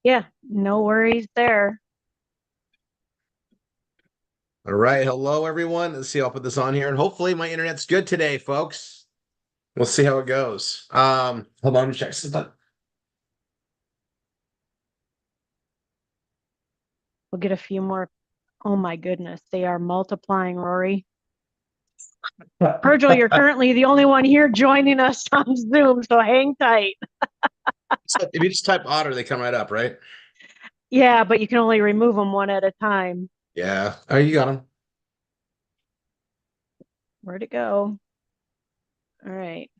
Yeah, no worries there. All right. Hello, everyone. Let's see. I'll put this on here, and hopefully my internet's good today, folks. We'll see how it goes. Hold on, let me check something. We'll get a few more. Oh my goodness, they are multiplying, Rory. Virgil, you're currently the only one here joining us on Zoom, so hang tight. So if you just type otter, they come right up, right? Yeah, but you can only remove them one at a time. Yeah. Oh, you got them. Where'd it go? All right,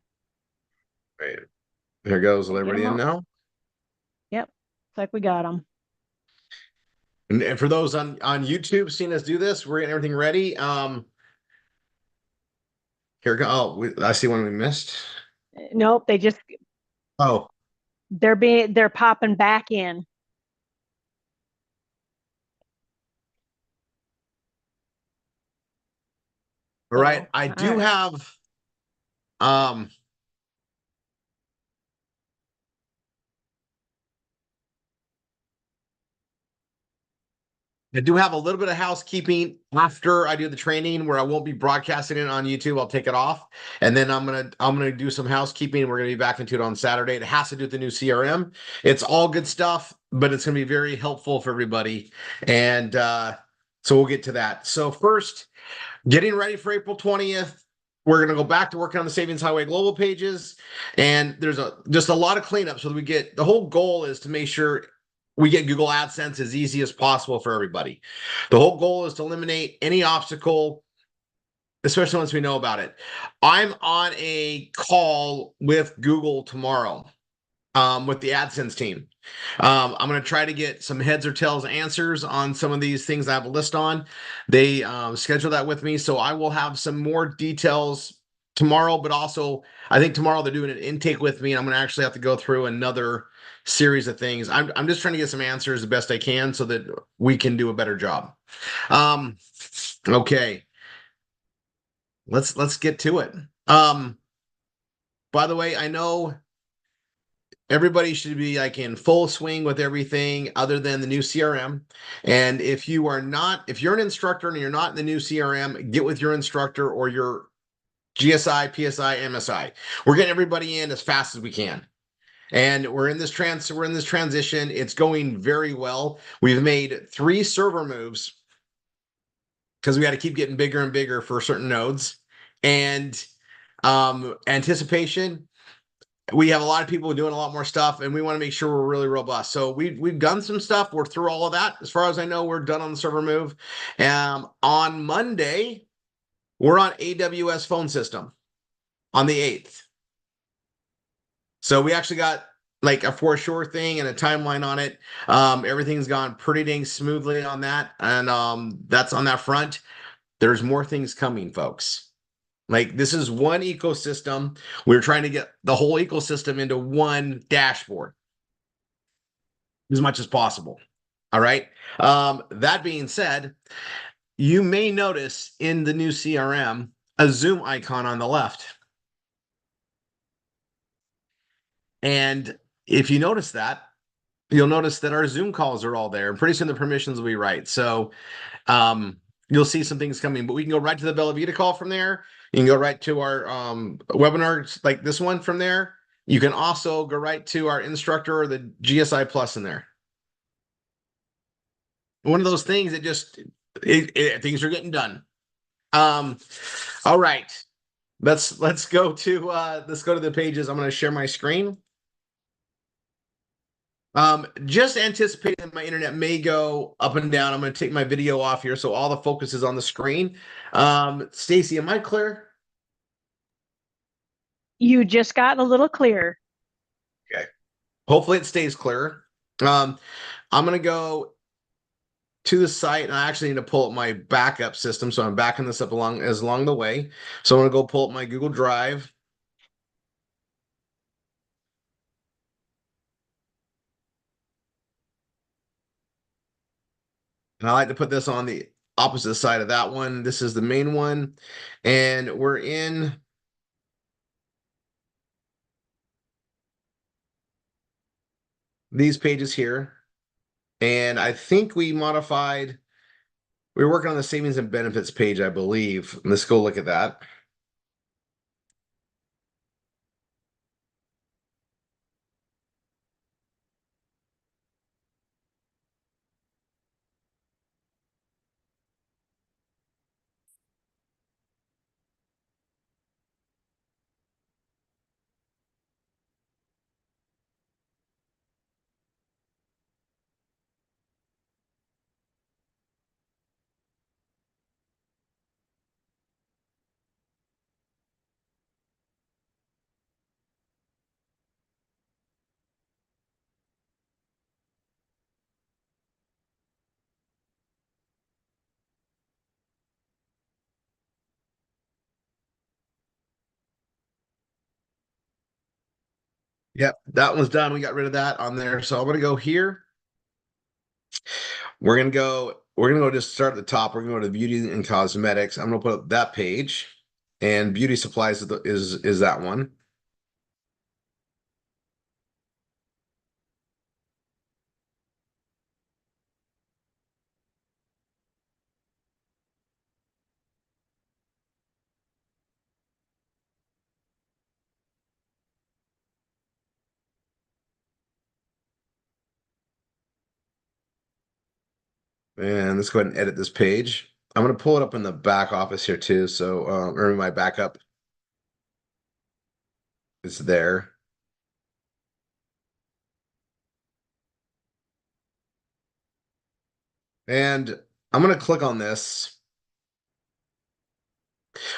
Right. There goes. did I get Everybody them in all? now. Yep, looks like we got them. And for those on YouTube seeing us do this, we're getting everything ready. Here we go. Oh, I see one we missed. Nope, Oh, they're popping back in. all right. So, I all do right. have um I do have a little bit of housekeeping after I do the training where I won't be broadcasting it on YouTube. I'll take it off. And then I'm gonna do some housekeeping. We're gonna be back into it on Saturday. It has to do with the new CRM. It's all good stuff, but it's gonna be very helpful for everybody. And so we'll get to that. So first, getting ready for April 20th. We're going to go back to working on the Savings Highway Global pages. And there's just a lot of cleanup. So that we get the whole goal is to make sure we get Google AdSense as easy as possible for everybody. The whole goal is to eliminate any obstacle, especially once we know about it. I'm on a call with Google tomorrow with the AdSense team. I'm going to try to get some heads or tails answers on some of these things I have a list on. They schedule that with me, so I will have some more details tomorrow. But also, I think tomorrow they're doing an intake with me, and I'm going to actually have to go through another series of things. I'm just trying to get some answers the best I can so that we can do a better job. Um, okay, let's get to it. Um, by the way, I know everybody should be like in full swing with everything other than the new CRM. And if you're an instructor and you're not in the new CRM, get with your instructor or your GSI, PSI, MSI. We're getting everybody in as fast as we can. And we're in this transition. It's going very well. We've made 3 server moves because we got to keep getting bigger and bigger for certain nodes. And anticipation, we have a lot of people doing a lot more stuff, and we want to make sure we're really robust. So we've done some stuff. We're through all of that. As far as I know, we're done on the server move. On Monday, we're on AWS phone system on the 8th. So we actually got like a for sure thing and a timeline on it. Everything's gone pretty dang smoothly on that, and that's on that front. There's more things coming, folks. Like this is one ecosystem. We're trying to get the whole ecosystem into one dashboard as much as possible. All right. That being said, you may notice in the new CRM a Zoom icon on the left. And if you notice that, you'll notice that our Zoom calls are all there. And pretty soon the permissions will be right. So you'll see some things coming, but we can go right to the Bella Vita call from there. You can go right to our webinars like this one from there. You can also go right to our instructor or the GSI Plus in there. One of those things that just things are getting done. Um, all right. Let's go to the pages. I'm going to share my screen. Just anticipating that my internet may go up and down. I'm going to take my video off here so all the focus is on the screen. Stacy, am I clear? You just got a little clearer. Okay. Hopefully it stays clear. Um, I'm going to go to the site, and I actually need to pull up my backup system, so I'm backing this up along the way. So I'm going to go pull up my Google Drive. And I like to put this on the opposite side of that one. This is the main one. And we're in these pages here. And I think we modified, we were working on the savings and benefits page, I believe. Let's go look at that. Yep, that one's done. We got rid of that on there. So I'm gonna go here. We're gonna go just start at the top. We're gonna go to beauty and cosmetics. I'm gonna put up that page. And beauty supplies is that one. And let's go ahead and edit this page. I'm gonna pull it up in the back office here too. So or my backup is there. And I'm gonna click on this.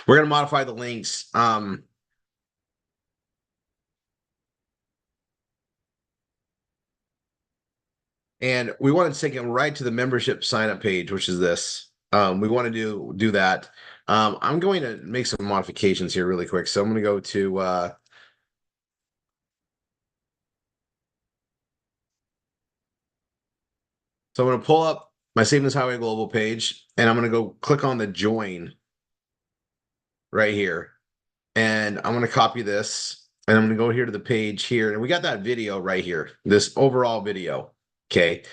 We're gonna modify the links. And we want to take it right to the membership sign up page, which is this. We want to do that. I'm going to make some modifications here really quick. So I'm going to go to so I'm going to pull up my Savings Highway Global page, and I'm going to go click on the join right here. And I'm going to copy this, and I'm going to go here to the page here, and we got that video right here, this overall video. Okay.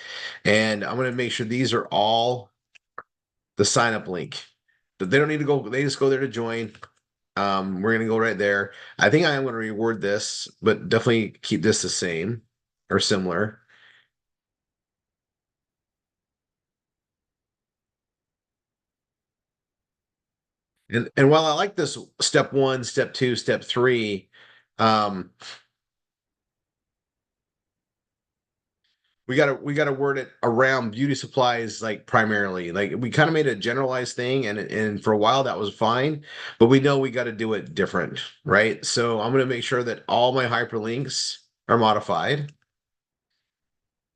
And I'm going to make sure these are all the sign up link. They don't need to go, they just go there to join. We're gonna go right there. I think I am gonna reword this, but definitely keep this the same or similar. And while I like this step one, step two, step three, um, we gotta word it around beauty supplies like primarily. Like we kind of made a generalized thing, and for a while that was fine, but we know we got to do it different, right? So I'm gonna make sure that all my hyperlinks are modified,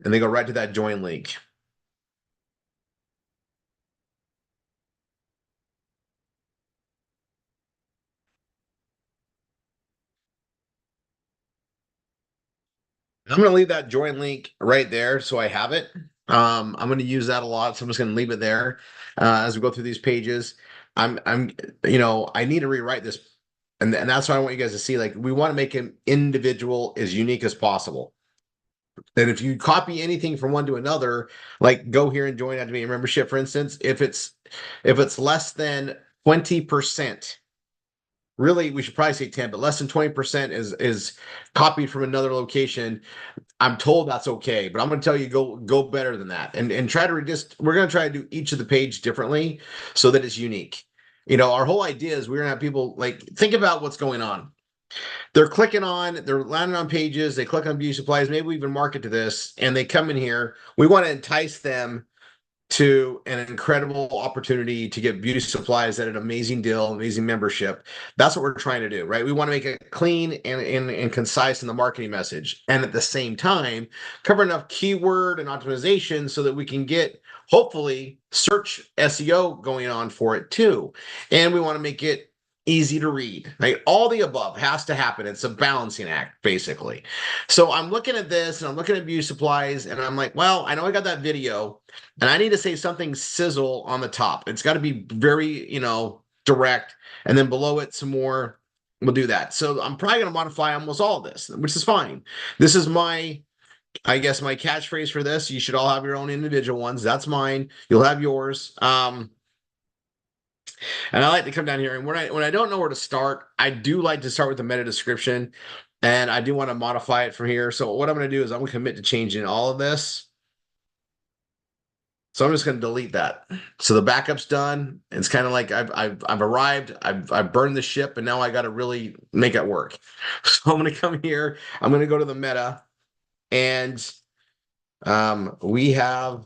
and they go right to that join link. I'm going to leave that join link right there so I have it. I'm going to use that a lot, so I'm just going to leave it there as we go through these pages. I need to rewrite this, and that's why I want you guys to see. Like, we want to make an individual as unique as possible. And if you copy anything from one to another, like go here and join Activate membership, for instance, if it's less than 20%, really we should probably say 10, but less than 20% is copied from another location. I'm told that's okay, but I'm going to tell you go better than that, and try to just we're going to try to do each of the page differently so that it's unique. Our whole idea is we're going to have people like think about what's going on. They're landing on pages, they click on beauty supplies, maybe we even market to this, and they come in here. We want to entice them to an incredible opportunity to get beauty supplies at an amazing deal, amazing membership. That's what we're trying to do, right? We want to make it clean and concise in the marketing message. And at the same time, cover enough keyword and optimization so that we can get, hopefully, search SEO going on for it too. And we want to make it easy to read, right? All the above has to happen. It's a balancing act, basically. So I'm looking at this and I'm looking at beauty supplies and I'm like, well, I know I got that video, and I need to say something sizzle on the top. It's got to be very, direct. And then below it, some more. We'll do that. So I'm probably going to modify almost all of this, which is fine. This is my I guess my catchphrase for this, you should all have your own individual ones. That's mine. You'll have yours. And I like to come down here and when I don't know where to start, I do like to start with the meta description and I do want to modify it from here. So what I'm going to do is I'm going to commit to changing all of this. So I'm just going to delete that. So the backup's done. It's kind of like I've arrived. I've burned the ship, and now I got to really make it work. So I'm going to come here. I'm going to go to the meta, and we have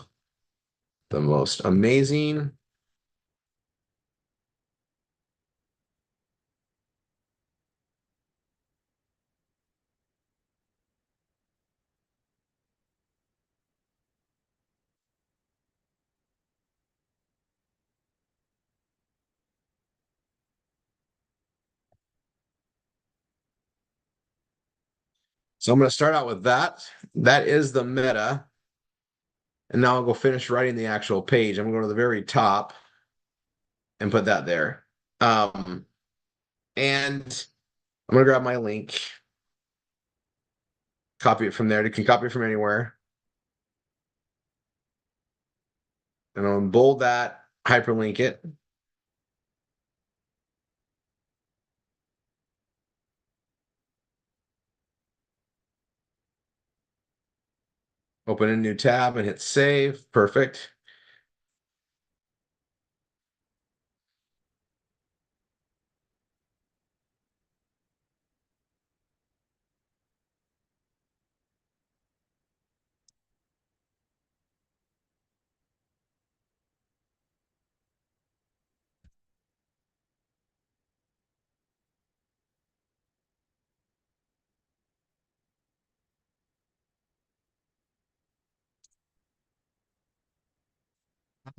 the most amazing. So I'm going to start out with that. That is the meta. And now I'll go finish writing the actual page. I'm going to go to the very top and put that there. And I'm going to grab my link, copy it from there. You can copy it from anywhere. And I'll bold that, hyperlink it. Open a new tab and hit save. Perfect.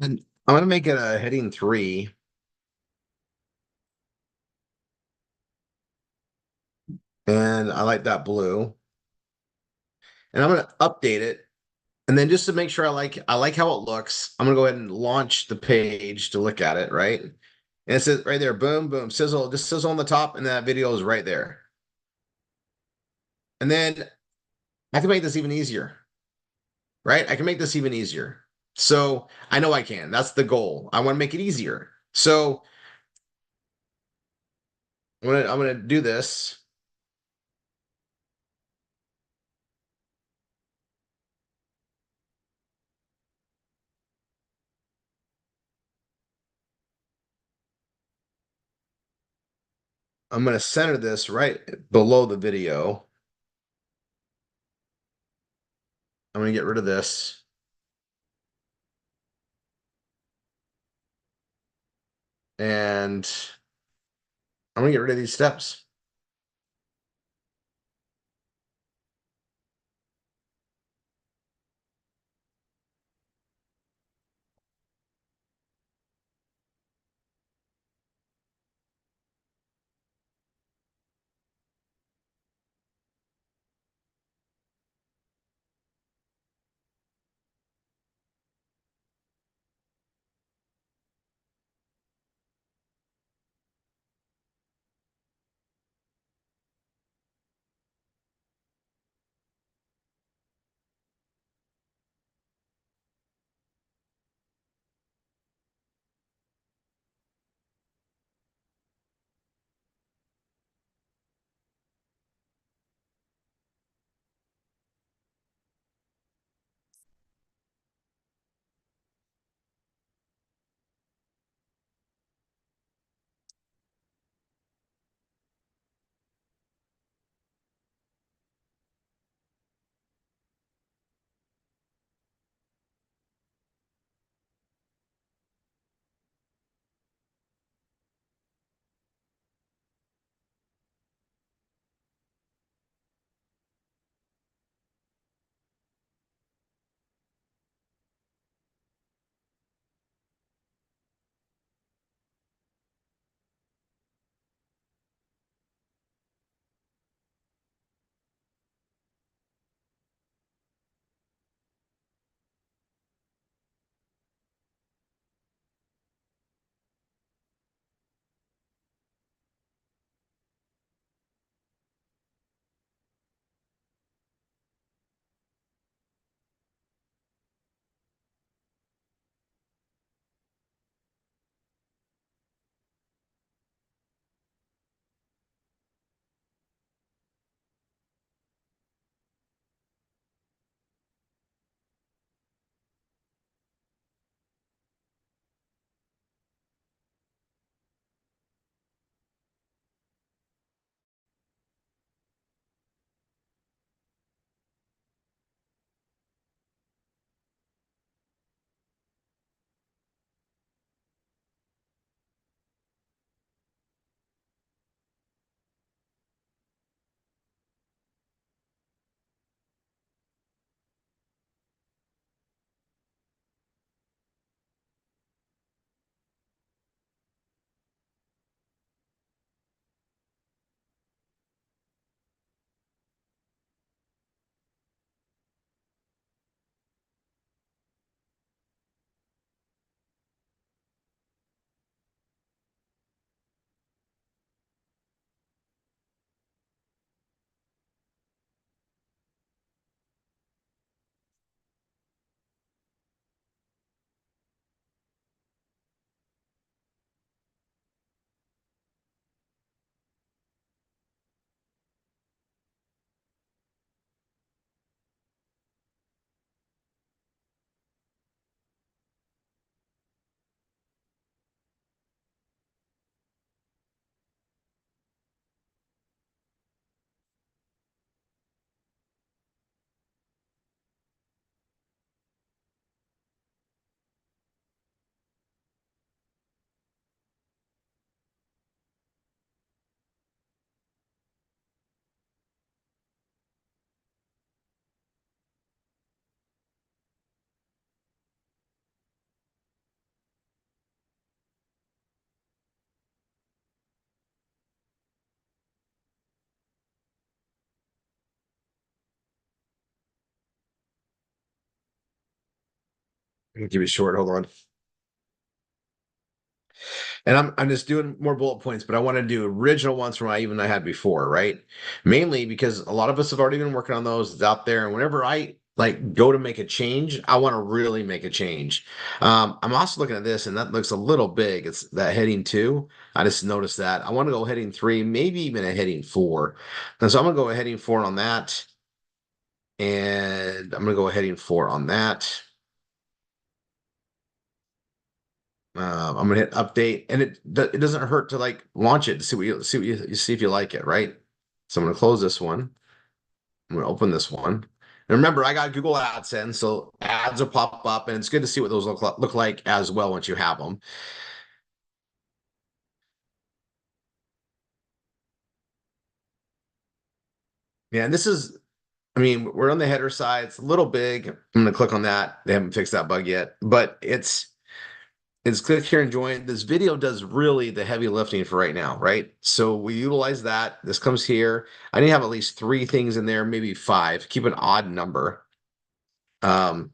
And I'm going to make it a heading 3. And I like that blue. And I'm going to update it. And then just to make sure I like how it looks, I'm gonna go ahead and launch the page to look at it, right? And it says right there, boom, boom, sizzle, just sizzle on the top, and that video is right there. And then I can make this even easier, right? I can make this even easier. So I know I can. That's the goal. I want to make it easier. So I'm gonna do this. I'm gonna center this right below the video. I'm gonna get rid of this. And I'm gonna get rid of these steps. I'll keep it short. Hold on. And I'm just doing more bullet points, but I want to do original ones from I had before, right? Mainly because a lot of us have already been working on those. It's out there, and whenever I like go to make a change, I want to really make a change. I'm also looking at this, and that looks a little big. It's that heading two. I just noticed that. I want to go heading three, maybe even a heading four. And so I'm gonna go a heading four on that, and I'm gonna go a heading four on that. I'm gonna hit update, and it doesn't hurt to like launch it to you see if you like it, right? So I'm gonna close this one. I'm gonna open this one. And remember, I got Google AdSense, so ads will pop up, and it's good to see what those look like as well once you have them. Yeah, and this is, I mean, we're on the header side. It's a little big. I'm gonna click on that. They haven't fixed that bug yet, but it's click here and join. This video does really the heavy lifting for right now, right? So we utilize that. This comes here. I need to have at least three things in there, maybe five. Keep an odd number. Um,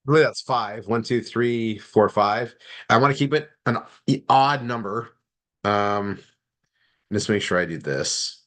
I believe that's five. One, two, three, four, five. I want to keep it an odd number. Um, just make sure I do this.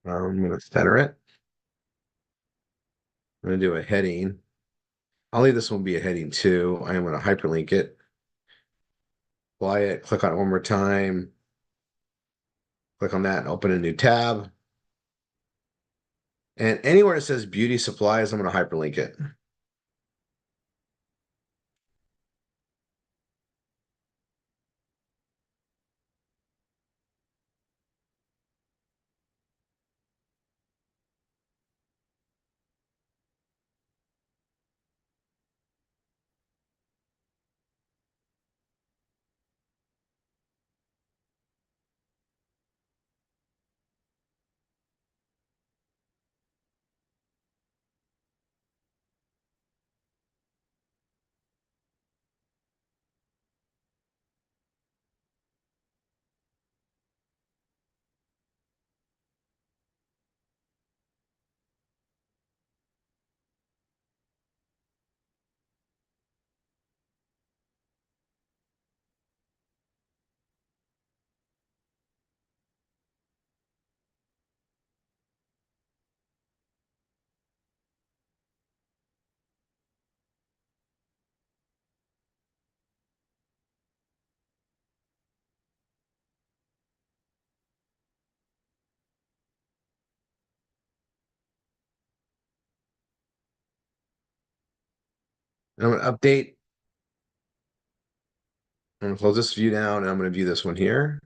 I'm going to center it. I'm going to do a heading. I'll leave this one be a heading too. I am going to hyperlink it. Apply it. Click on it one more time. Click on that and open a new tab. And anywhere it says beauty supplies, I'm going to hyperlink it. And I'm going to update. I'm going to close this view down and I'm going to view this one here.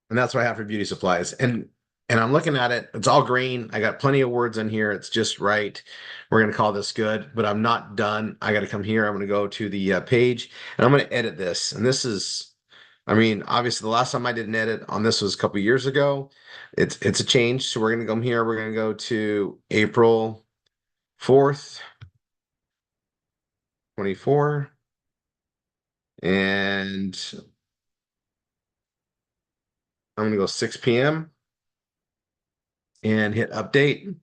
And that's what I have for beauty supplies. And I'm looking at it. It's all green. I got plenty of words in here. It's just right. We're going to call this good, but I'm not done. I got to come here. I'm going to go to the page and I'm going to edit this. And this is, I mean, obviously the last time I did an edit on this was a couple years ago. It's a change. So we're going to come here. We're going to go to April 4th, 24. And I'm going to go 6 p.m. and hit update.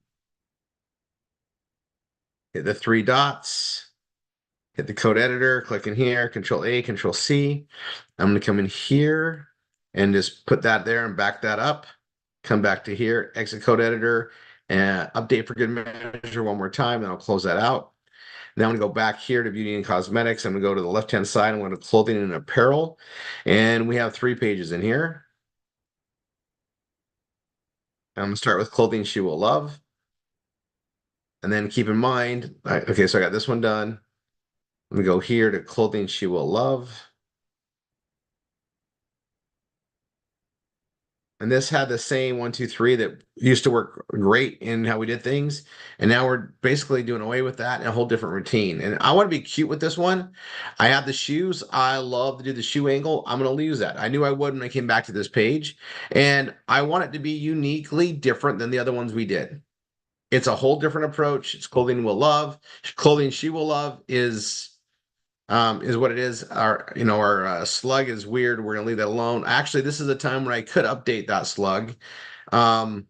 Hit the three dots. Hit the code editor, click in here, Control A, Control C. I'm going to come in here and just put that there and back that up. Come back to here, exit code editor, and update for good measure one more time. Then I'll close that out. Now I'm going to go back here to beauty and cosmetics. I'm going to go to the left-hand side. I'm going to clothing and apparel. And we have 3 pages in here. I'm going to start with clothing she will love. And then keep in mind, okay, so I got this one done. Let me go here to clothing she will love. And this had the same 1, 2, 3 that used to work great in how we did things. And now we're basically doing away with that and a whole different routine. And I want to be cute with this one. I have the shoes. I love to do the shoe angle. I'm going to use that. I knew I would when I came back to this page. And I want it to be uniquely different than the other ones we did. It's a whole different approach. It's clothing we'll love. Clothing she will love is what it is. Our slug is weird. We're gonna leave that alone. Actually, this is a time when I could update that slug. I'm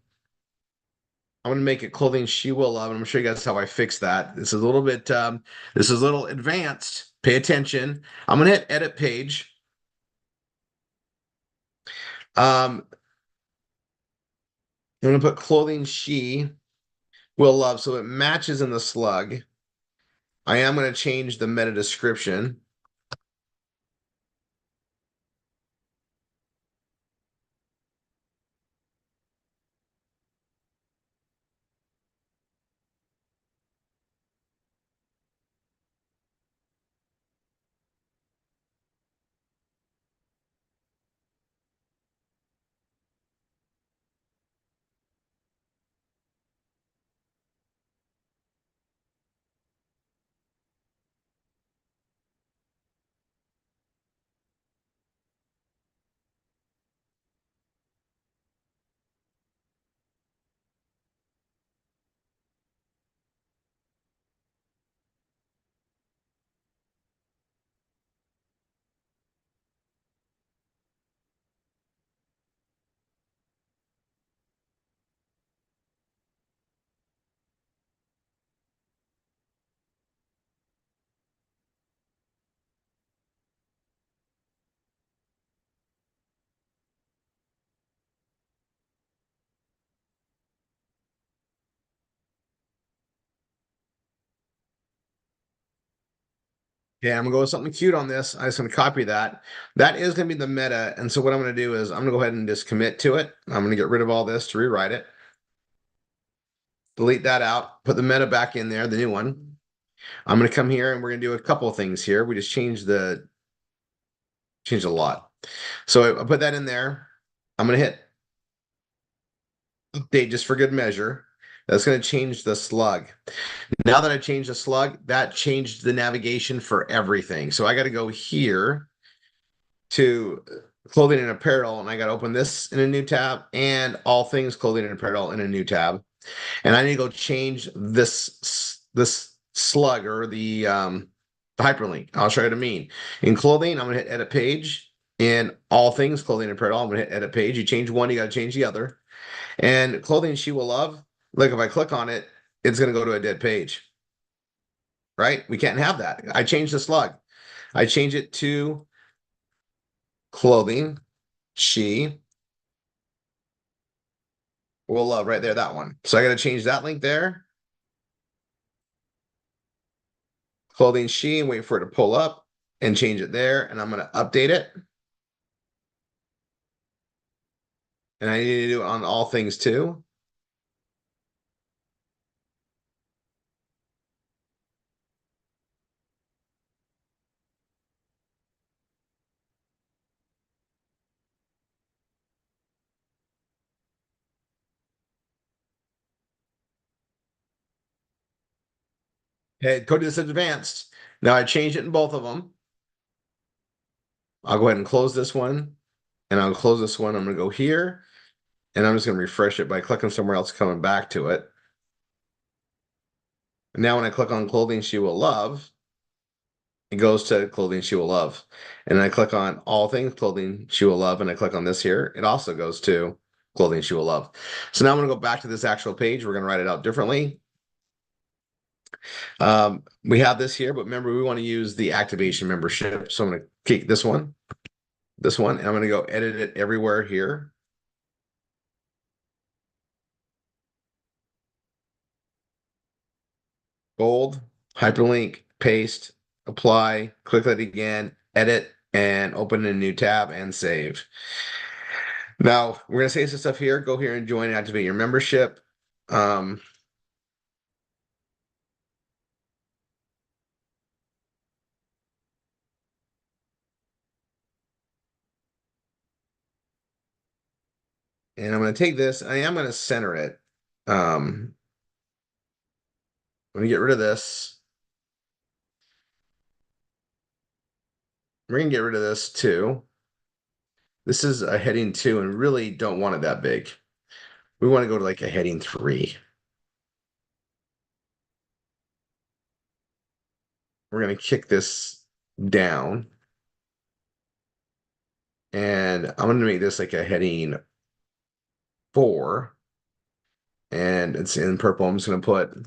gonna make it clothing she will love, and I'm gonna show you guys how I fix that. This is a little bit this is a little advanced. Pay attention. I'm gonna hit edit page. I'm gonna put clothing she will love so it matches in the slug. I am gonna change the meta description. Yeah, I'm gonna go with something cute on this. I'm just gonna copy that. That is gonna be the meta. And so what I'm gonna do is I'm gonna go ahead and just commit to it. I'm gonna get rid of all this to rewrite it. Delete that out, put the meta back in there, the new one. I'm gonna come here and we're gonna do a couple of things here. We just changed a lot. So I put that in there. I'm gonna hit update just for good measure. That's gonna change the slug. Now that I changed the slug, that changed the navigation for everything. So I got to go here to clothing and apparel, and I got to open this in a new tab and all things clothing and apparel in a new tab. And I need to go change this slug or the hyperlink. I'll show you what I mean. In clothing, I'm gonna hit edit page. In all things clothing and apparel, I'm gonna hit edit page. You change one, you got to change the other. And clothing she will love. Look, if I click on it, it's gonna go to a dead page. Right? We can't have that. I changed the slug. I change it to clothing. She will love right there, that one. So I got to change that link there. Clothing she and wait for it to pull up and change it there. And I'm going to update it. And I need to do it on all things too. Hey, code this advanced. Now I changed it in both of them. I'll go ahead and close this one. And I'll close this one. I'm going to go here. And I'm just going to refresh it by clicking somewhere else, coming back to it. And now when I click on clothing she will love, it goes to clothing she will love. And I click on all things clothing she will love, and I click on this here. It also goes to clothing she will love. So now I'm going to go back to this actual page. We're going to write it out differently. We have this here, but remember, we want to use the activation membership. So I'm going to kick this one, and I'm going to go edit it everywhere here. Bold, hyperlink, paste, apply, click that again, edit, and open a new tab and save. Now we're gonna save some stuff here. Go here and join and activate your membership. Um, and I'm gonna take this. I am gonna center it. I'm gonna get rid of this. We're gonna get rid of this too. This is a heading 2 and really don't want it that big. We want to go to like a heading 3. We're gonna kick this down. And I'm gonna make this like a heading 4. And it's in purple. I'm just gonna put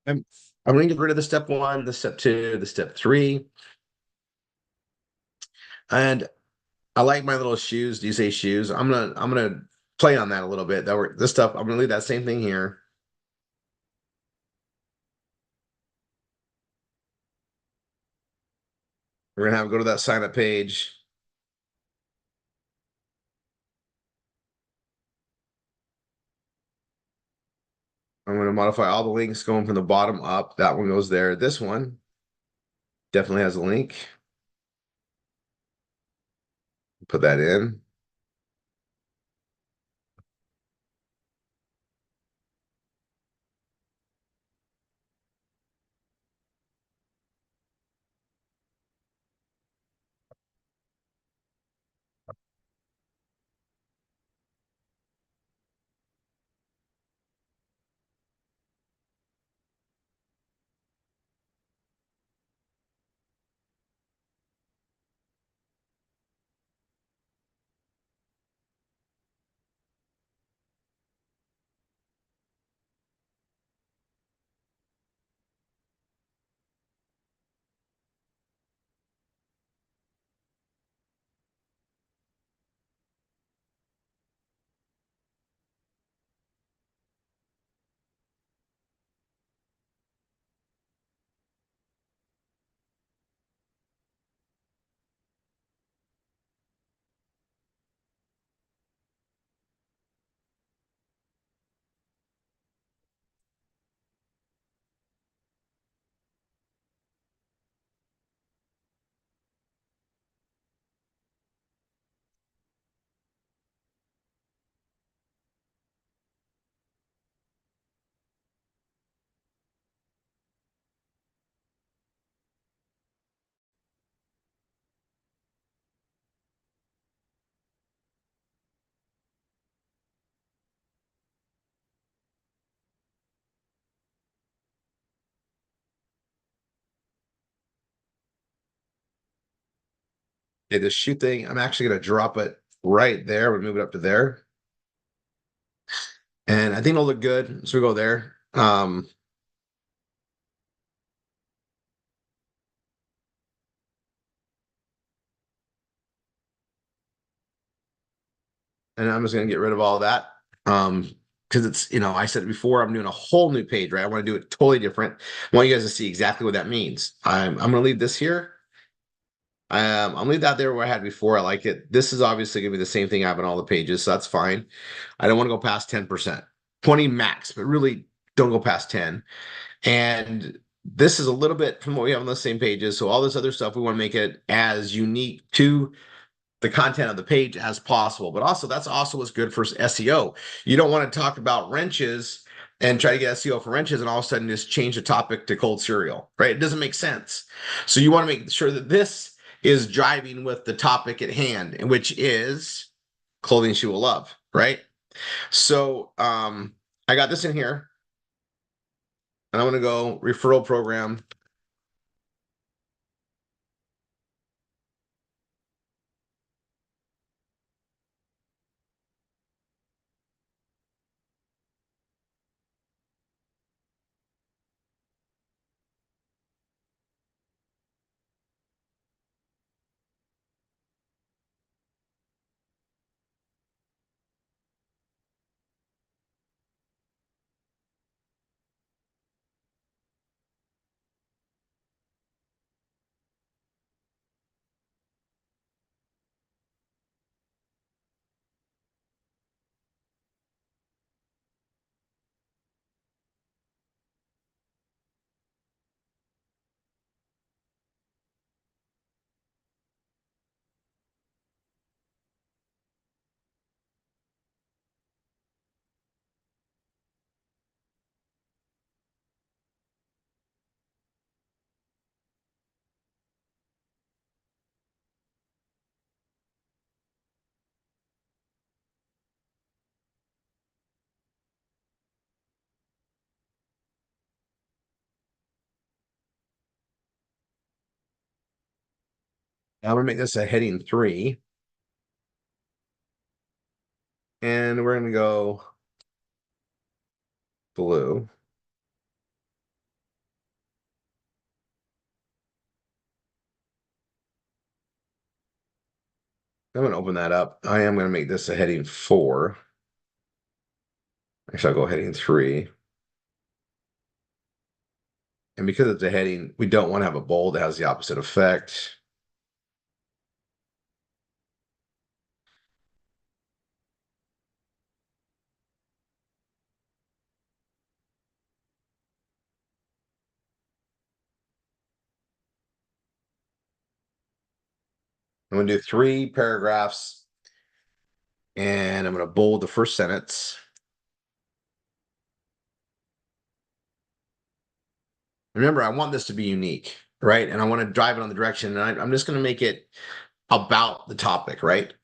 I'm, I'm going to get rid of the step 1, the step 2, the step 3. And I like my little shoes. Do you say shoes? I'm gonna play on that a little bit. That we're this stuff. I'm gonna leave that same thing here. We're gonna have go to that sign up page. I'm gonna modify all the links going from the bottom up. That one goes there. This one definitely has a link. Put that in. Okay, the shoot thing, I'm actually going to drop it right there. We'll move it up to there. And I think it'll look good. So we go there. And I'm just going to get rid of all that. Because it's, I said it before, I'm doing a whole new page, right? I want to do it totally different. I want you guys to see exactly what that means. I'm going to leave this here. I'm gonna leave that there where I had before. I like it. This is obviously gonna be the same thing I have on all the pages, so that's fine. I don't want to go past 10%. 20 max, but really don't go past 10. And this is a little bit from what we have on the same pages. So all this other stuff, we want to make it as unique to the content of the page as possible. But also, that's also what's good for SEO. You don't want to talk about wrenches and try to get SEO for wrenches and all of a sudden just change the topic to cold cereal, right? It doesn't make sense. So you want to make sure that this is driving with the topic at hand, which is clothing she will love, right? So I got this in here, and I'm going to go referral program. I'm going to make this a heading 3. And we're going to go blue. I'm going to open that up. I am going to make this a heading 4. Actually, I'll go heading 3. And because it's a heading, we don't want to have a bold that has the opposite effect. I'm gonna do 3 paragraphs, and I'm gonna bold the first sentence. Remember, I want this to be unique, right? And I want to drive it on the direction, and I'm just gonna make it about the topic, right?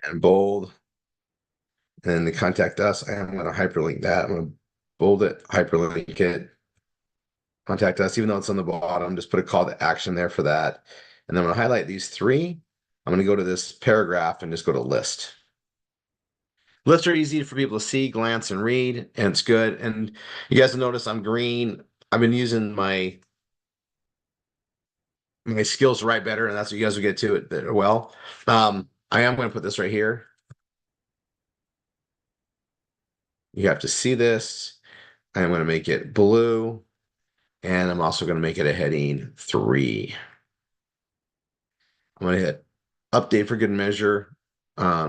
And bold, and then the contact us. I am going to hyperlink that. I'm going to bold it, hyperlink it, contact us, even though it's on the bottom. Just put a call to action there for that. And then I'm going to highlight these 3. I'm going to go to this paragraph and just go to list. Lists are easy for people to see, glance, and read, and it's good. And you guys will notice I'm green. I've been using my skills to write better, and that's what you guys will get to it well. I am going to put this right here. You have to see this. I'm going to make it blue, and I'm also going to make it a heading 3. I'm going to hit update for good measure,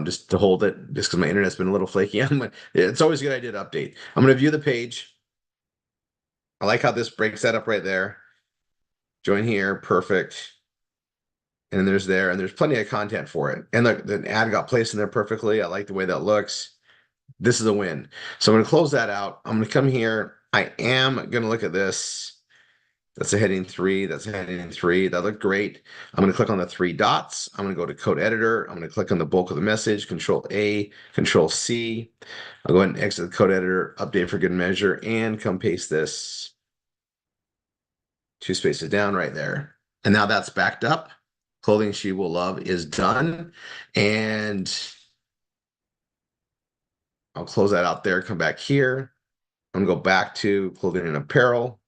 just to hold it, just because my internet's been a little flaky. It's always a good idea to update. I'm going to view the page. I like how this breaks that up right there. Join here, perfect. And there's plenty of content for it. And look, the ad got placed in there perfectly. I like the way that looks. This is a win. So I'm going to close that out. I'm going to come here. I am going to look at this. That's a heading 3. That's a heading 3. That looked great. I'm going to click on the 3 dots. I'm going to go to code editor. I'm going to click on the bulk of the message, Control A, Control C. I'll go ahead and exit the code editor, update for good measure, and come paste this 2 spaces down right there. And now that's backed up. Clothing she will love is done. And I'll close that out there, come back here. I'm going to go back to clothing and apparel.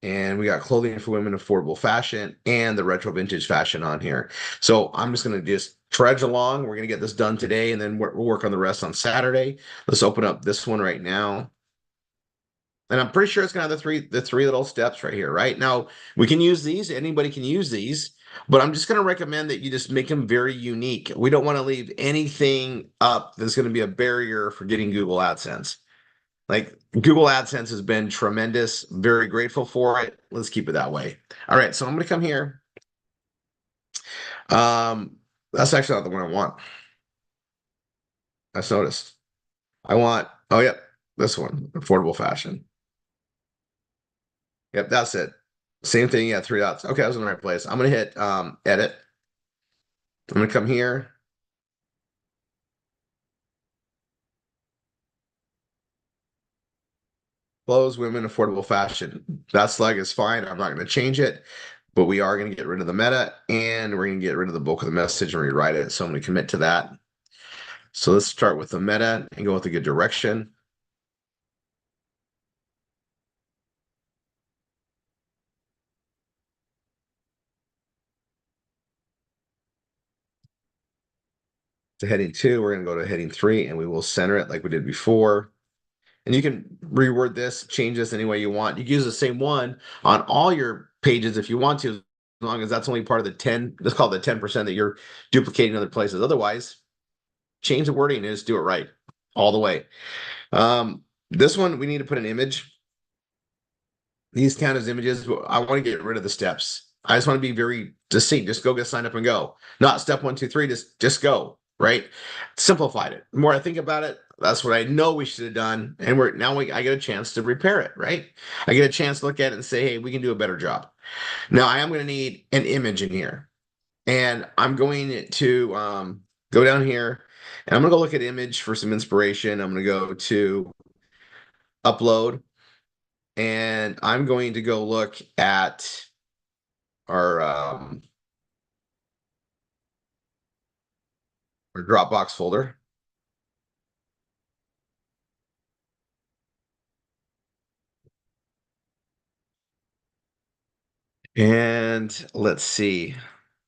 And we got clothing for women, affordable fashion, and the retro vintage fashion on here. So I'm just going to just trudge along. We're going to get this done today, and then we'll work on the rest on Saturday. Let's open up this one right now. And I'm pretty sure it's gonna have the three little steps right here, right? Now we can use these, anybody can use these, but I'm just gonna recommend that you just make them very unique. We don't want to leave anything up that's gonna be a barrier for getting Google AdSense. Like Google AdSense has been tremendous, very grateful for it. Let's keep it that way. All right, so I'm gonna come here. That's actually not the one I want. That's noticed. I want, oh yep, this one, affordable fashion. Yep, that's it. Same thing. Yeah, three dots. Okay, I was in the right place. I'm gonna hit edit. I'm gonna come here. Clothes, women, affordable fashion. That slug is fine. I'm not gonna change it, but we are gonna get rid of the meta and we're gonna get rid of the bulk of the message and rewrite it. So I'm gonna commit to that. So let's start with the meta and go with a good direction. To heading 2, we're gonna go to heading 3 and we will center it like we did before. And you can reword this, change this any way you want. You can use the same one on all your pages if you want to, as long as that's only part of the 10, let's call it the 10% that you're duplicating other places. Otherwise, change the wording and just do it right all the way. This one, we need to put an image. These count as images. I want to get rid of the steps. I just want to be very distinct. Just go get signed up and go. Not step 1, 2, 3. Just go. Right. Simplified it. The more I think about it, that's what I know we should have done. And I get a chance to repair it. Right. I get a chance to look at it and say, hey, we can do a better job. Now I am going to need an image in here, and I'm going to go down here, and I'm going to go look at image for some inspiration. I'm going to go to upload, and I'm going to go look at our our Dropbox folder. And let's see.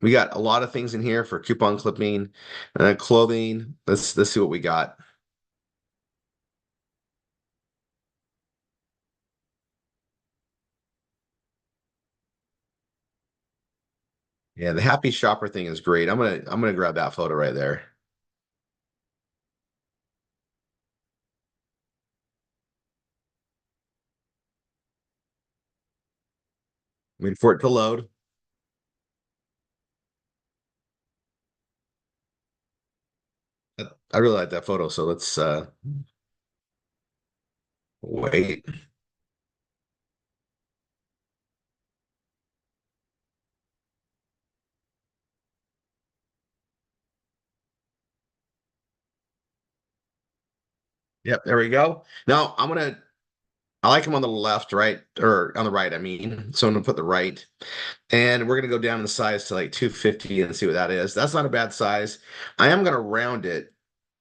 We got a lot of things in here for coupon clipping, clothing. Let's see what we got. Yeah, the happy shopper thing is great. I'm gonna grab that photo right there. Wait for it to load. I really like that photo, so let's wait. Yep, there we go. Now I like them on the left, right, or on the right, I mean. So I'm gonna put the right. And we're gonna go down in size to like 250 and see what that is. That's not a bad size. I am gonna round it.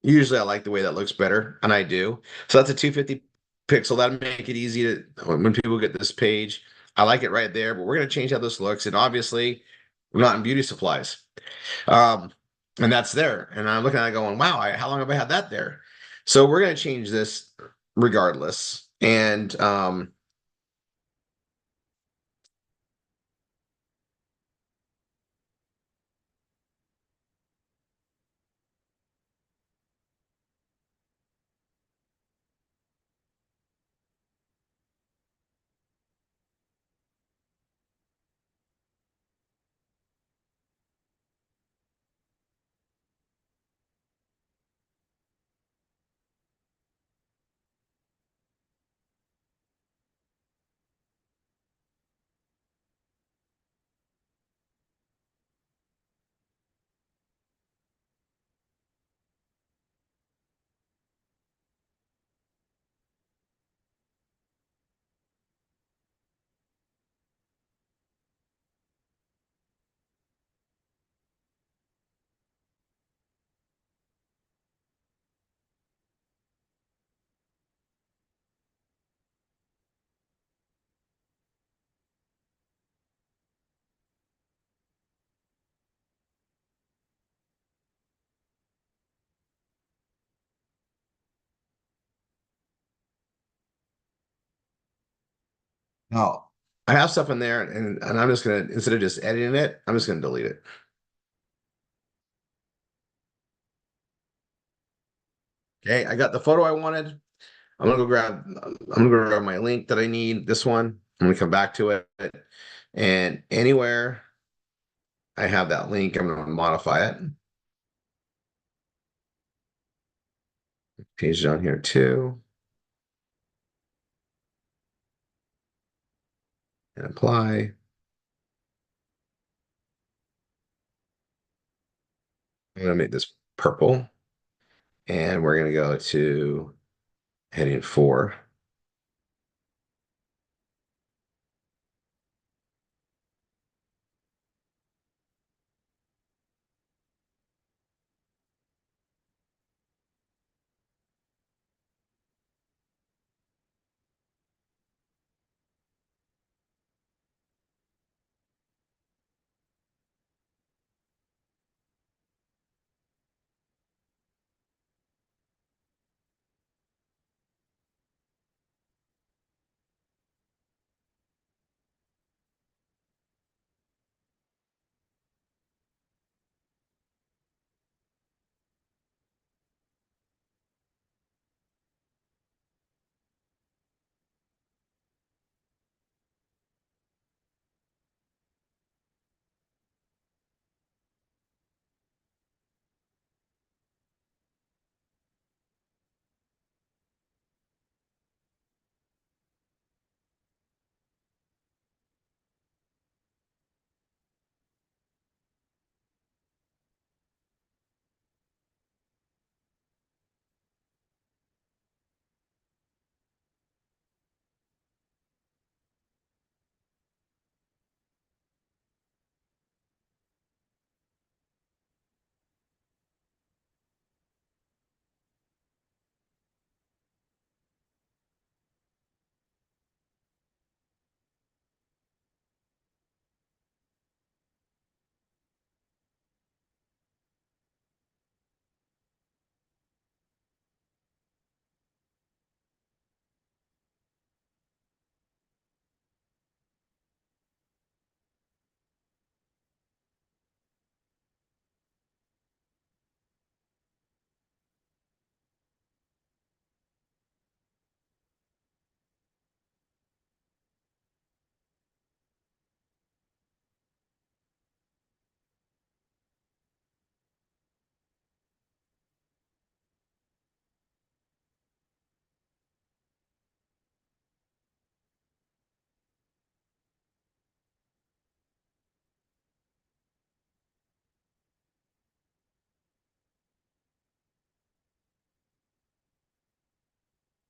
Usually I like the way that looks better, and I do. So that's a 250 pixel. That'll make it easy to when people get this page. I like it right there, but we're gonna change how this looks. And obviously, we're not in beauty supplies. Um, and that's there. And I'm looking at it going, wow, how long have I had that there? So we're gonna change this regardless. And Oh, I have stuff in there, and I'm just gonna instead of just editing it, I'm just gonna delete it. Okay, I got the photo I wanted. I'm gonna go grab my link that I need. This one. I'm gonna come back to it, and anywhere I have that link, I'm gonna modify it. Page down here too, and apply. I'm gonna make this purple, and we're gonna go to heading 4.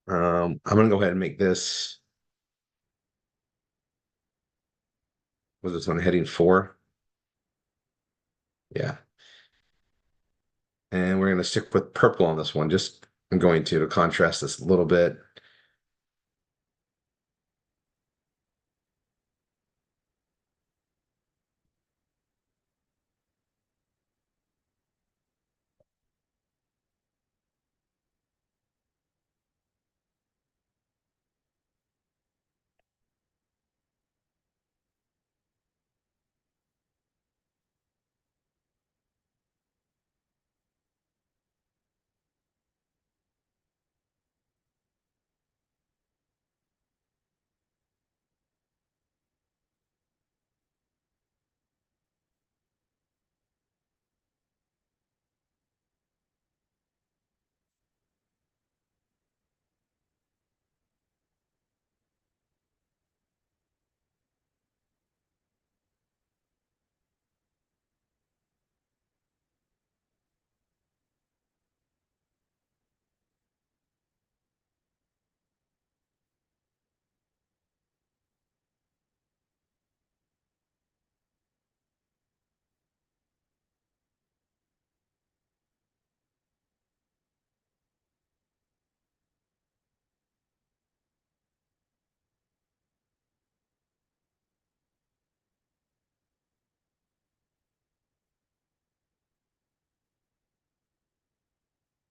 I'm gonna go ahead and make this. Was this one heading 4? Yeah. And we're gonna stick with purple on this one. Just I'm going to contrast this a little bit.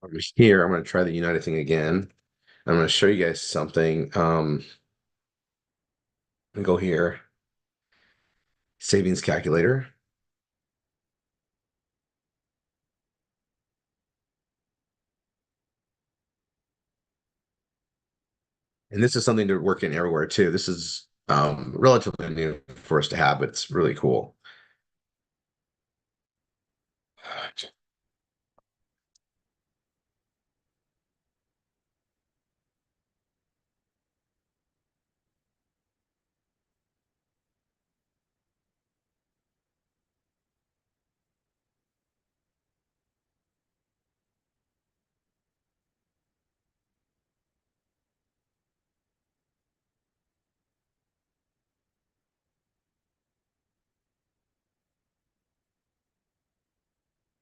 Over here, I'm gonna try the United thing again. I'm gonna show you guys something. and go here, savings calculator. And this is something to work in everywhere too. This is relatively new for us to have, but it's really cool.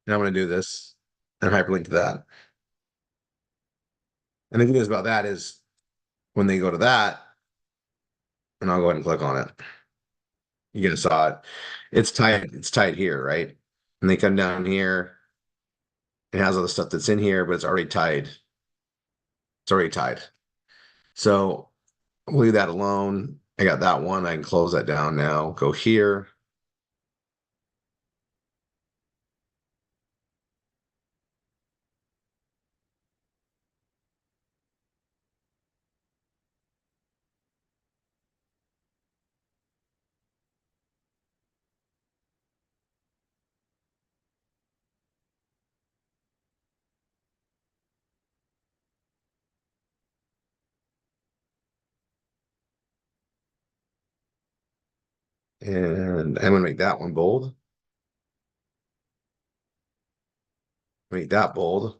And I'm going to do this and hyperlink to that. And the good news about that is when they go to that, and I'll go ahead and click on it. You guys saw it. It's tight. It's tight here, right? And they come down here. It has all the stuff that's in here, but it's already tied. It's already tied. So I'll leave that alone. I got that one. I can close that down now. Go here. And I'm going to make that one bold. Make that bold.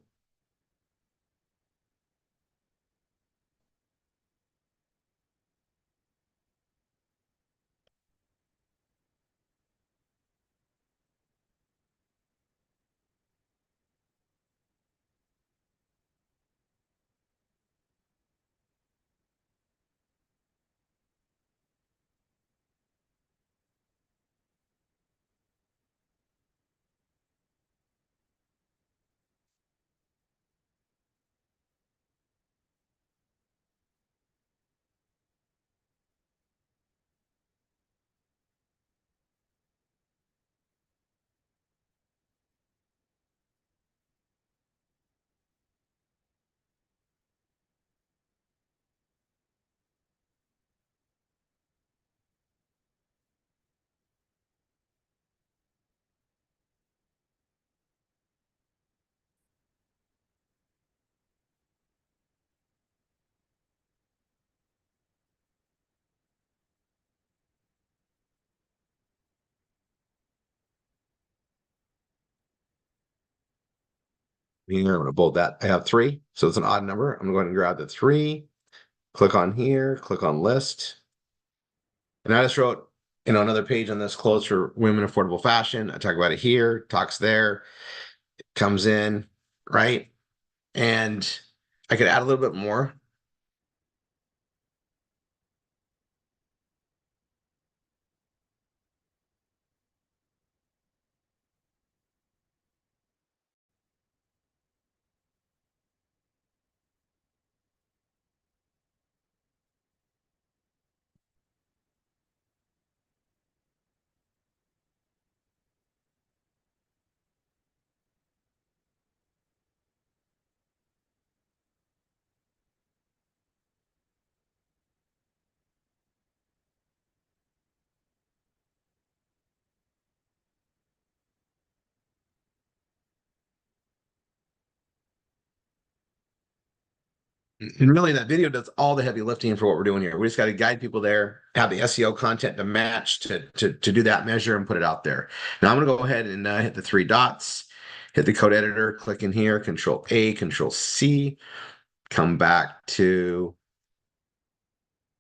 Here, I'm going to bold that. I have three, so it's an odd number. I'm going to go ahead and grab the three, click on here, click on list. And I just wrote, another page on this clothes for women affordable fashion. I talk about it here, talks there, comes in, right? And I could add a little bit more. And really, that video does all the heavy lifting for what we're doing here. We just got to guide people there, have the SEO content to match to do that measure and put it out there. Now I'm going to go ahead and hit the three dots, hit the code editor, click in here, Control A, Control C, come back to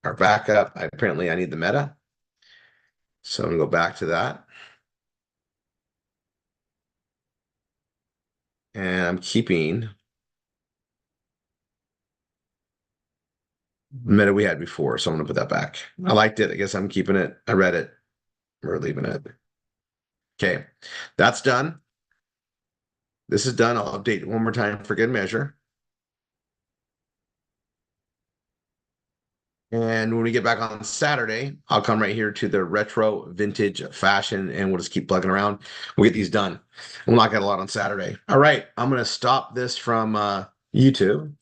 our backup. Apparently, I need the meta. So I'm going to go back to that. And I'm keeping meta we had before. So I'm going to put that back. I liked it. I guess I'm keeping it. I read it. We're leaving it. Okay, that's done. This is done. I'll update it one more time for good measure. And when we get back on Saturday, I'll come right here to the retro vintage fashion and we'll just keep plugging around. We'll get these done. We'll knock out a lot on Saturday. All right. I'm going to stop this from YouTube.